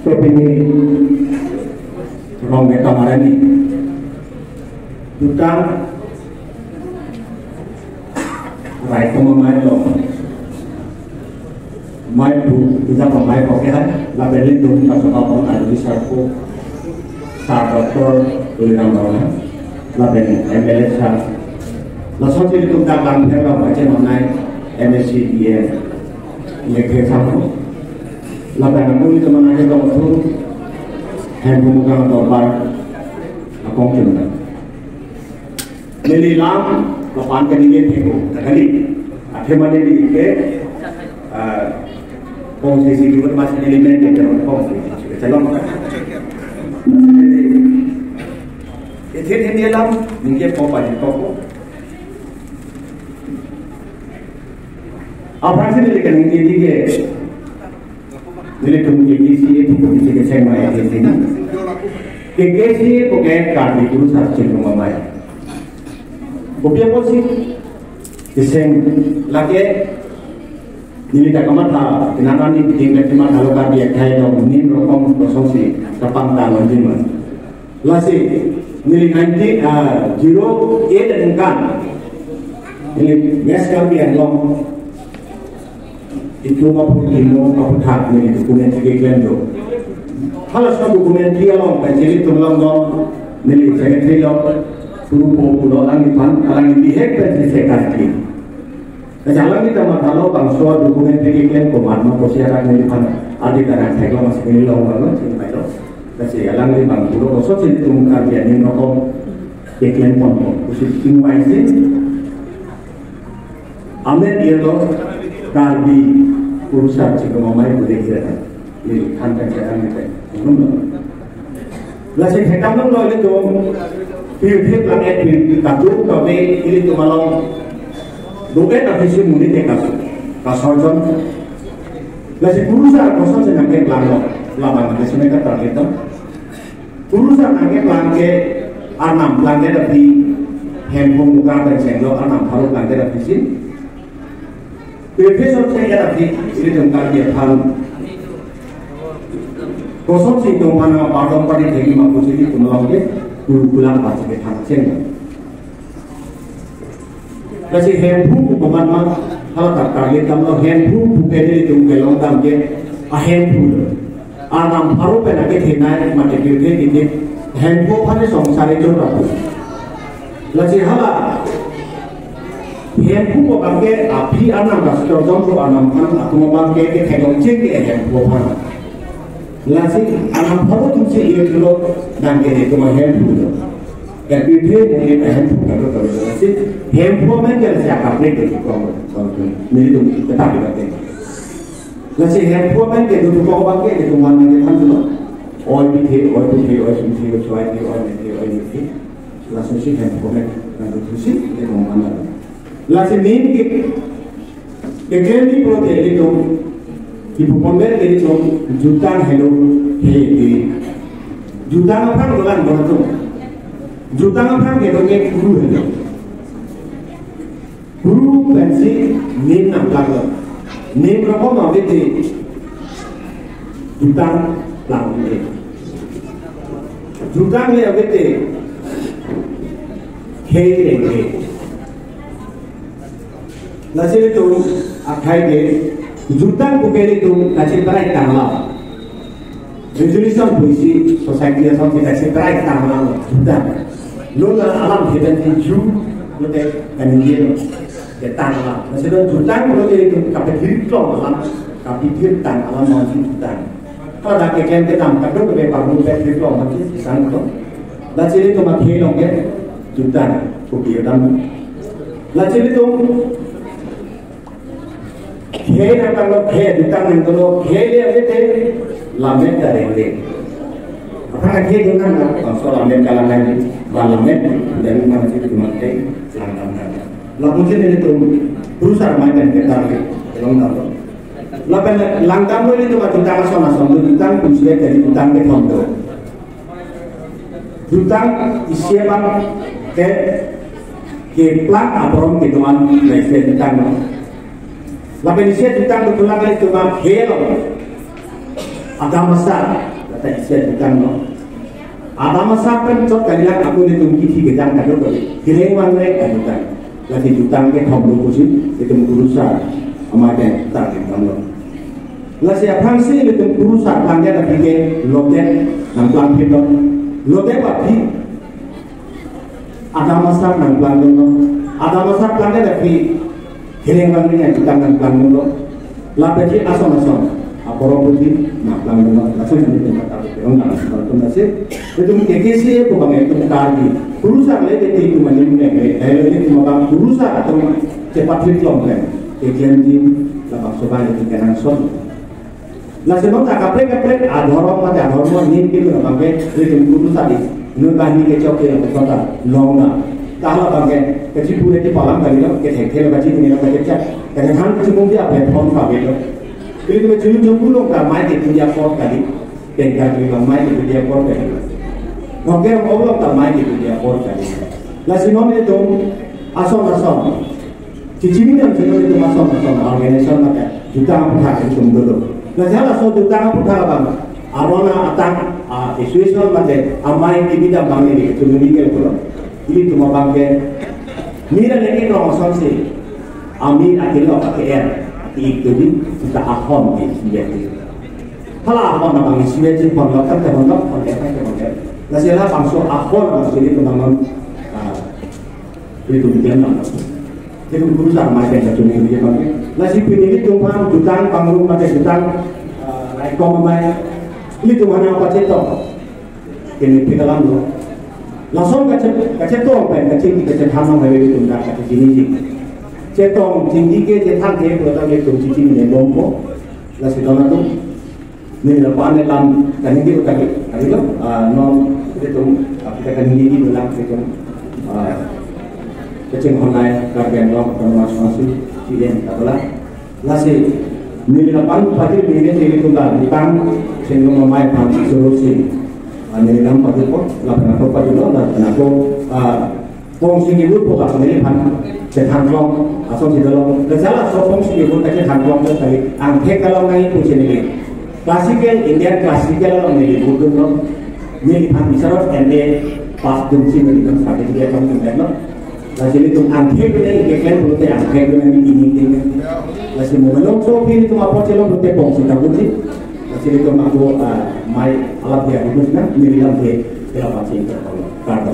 ini orang kita kemarin ini hutang rakyat pemain lo main bu kita pemain oke kan labelin dulu kita soal ada di sarko sarko boleh namanya labelin MLS langsung jadi tukang lantai lo baca mengenai MSc dia lekre sama labelin aku itu mengenai kamu tuh handphone kamu tobar aku cuma nililang lapan kali teko kali akhirnya di ke posisi kita masih elemen di dalam posisi calon itu ini dalam mungkin apa di toko apa sih ini kan ini ke ini kemudian isi itu bisa saya mai di sini KKC bukan kartu itu saja rumah mai Bukti apa sih? Iseng lagi ini tak kemana? Kenapa ni tinggal di mana kalau kami kaya dong ni rokok kosongsi kapang tangan di mana? Lasi ini 08 dan kan ini mes kami yang long itu maupun ilmu maupun hak ni dokumen tiga kelendo. Kalau semua dokumen dia long jadi tu long ni saya tidak Tubuh pulau langitan, alang ini hektar di sekali. Kejalan kita masalah bangsa dokumen pekikian komarma posiaran ini pan adik dan saya masih milau banget cinta itu. Kasi alang ini bang pulau kosong sih tungkar dia ni nokom pekikian pon usi tingwai sih. Amen dia lo karbi urusan jika mamai boleh kira ini hantar saya ni Lasi hekam lo itu Pilih planet pilih kadu kami ini tu malam doa tak bisa muni tekas kasorjon lasi urusan kosong senang ke plano laban ke sini kan terlihat urusan angke planke anam planke tapi handphone bukan bersenggol anam harus planke tapi sini pilih saya tapi ini tentang dia hal kosong sih tu mana pardon pada tinggi maksud ini tu malam ke Pulang pasti kita hancur. Kasi handphone bukan mah kalau tak kaget kalau handphone bukan itu kelong tamje handphone. Anam haru penake thinai mate kirke ini handphone pada songsare itu rapu. Lasi hala handphone bukan ke api anam kasih contoh anam aku mau pakai ke kelong cek ke handphone. Lasi anam haru tu sih itu lo dan kini itu mah handphone. Dan itu mungkin handphone kalau lasi handphone mana siapa beli itu kalau ini tu tetapi nanti. Lasi handphone mana itu kau pakai itu mana yang handphone? Oil itu cuai itu. Lasi sih handphone mana itu sih itu mana? Lasi ni kekeli protein itu ibu pembeli itu jutaan hello hei jutaan apa bulan berapa jutaan apa gitu ke guru pensi nim nampaklah nim berapa mau itu jutaan langit jutaan le itu hei nasi itu akhai ke Jutaan bukan itu kasih terakhir tanggal. Resolusi puisi society asal kita kasih terakhir tanggal jutaan. Lalu alam kita tujuh kita kandidat kita tanggal. Maksudnya jutaan kalau itu kapitir kalau alam kapitir tanggal alam masih jutaan. Kalau dah kekayaan kita kadang kita bangun kapitir kalau masih sangkut. Lalu itu makin longgar jutaan bukan. Lalu itu Hei kalau hei ditang kalau hei dia itu lamet dari dia. Apa hei dengan soal lamet kalau lagi lamet dan mana sih cuma hei langkam. Lalu jadi itu berusaha mainkan kita langkam. Lalu langkam itu macam tangan sama ditang usia dari ditang ke kondo. Ditang siapa ke plan abrom gitu kan dari ditang. Lapan isi tentang betulan kali tu mak helo, agama sah kata Israel bukan no agama sah kan cot kalian aku ni tungki tiga jam kado kali kira mana kado kan lagi jutang ke thom lu kusin itu berusaha amakan tak kamu lah siapa sih itu berusaha tangga tapi ke lotet nampang kita lotet apa agama sah nampang no agama sah tangga tapi kira mana yang jutang nampang no lah pergi asal Aporo putih, nak pelanggan langsung ini tempat orang nak seperti nasi. Itu kekesi itu bang itu kaki. Berusaha lagi itu menyimpan. Ini cuma bang berusaha atau cepat hitung kan. Kekian di lapang sobat itu kena son. Nasi bang tak kaplek ada orang ni kita bang itu berusaha di. Nukah ni kecoknya kota longga. Kalau bang kecil pun itu palang kali lo kecil kecil ni lo kecil. Kadang-kadang kecil pun dia platform kami lo. Jadi kita jumpa kan main di dunia port kali, dengan kita main di dunia port kali. Mungkin orang tak main di dunia port kali. Lalu itu asal, cici ni yang itu asal organisasi macam juta putah itu dulu. Lalu asal juta putah apa? Arona atak isu macam amai di bidang bank ini itu meninggal pulau. Ini cuma bangke. Mira lagi orang asal si, Amin akhirnya pakai air. Itu kita ahon di sini. Kalau ahon nama di sini jadi pengalaman terhadap. Lalu langsung ahon masuk ini teman-teman itu bilang itu berusaha macam itu ni dia bang. Lalu pilih itu pun jutang panggung macam jutang ekonomi ini tu mana apa cetok ini pilihan tu. Langsung kacetok apa kacet hamam hari itu nak kacet ini. Cetong tinggi ke cetak dia kalau dia tu cici ni bombo, lalu sekarang tu ni lepas ni lam dan ini kita kali tu non itu kita kan ini dalam itu kecing online kerjaan orang termasuk siden adalah lalu ni lepas pagi ni dia tu dah bukan sehingga memai pagi solusi ni dalam pagi pun lapan atau pagi tu dah aku fungsi itu bukan ini pan cetak long asal tidak long. Lepas fungsi itu kita cetak long tu tadi angke kalau ngai tu sini klasikal Indian klasikal long ni bukan long ni pan bisa ende pas fungsi ni kan sampai dia long tu kan. Lalu itu angke tu ni kekal tu te angke tu ni ini. Lalu mengelong so ini tu apa celong tu te fungsi tak fungsi. Lalu itu aku mai alat dia itu kan ni dalam dia apa sih kalau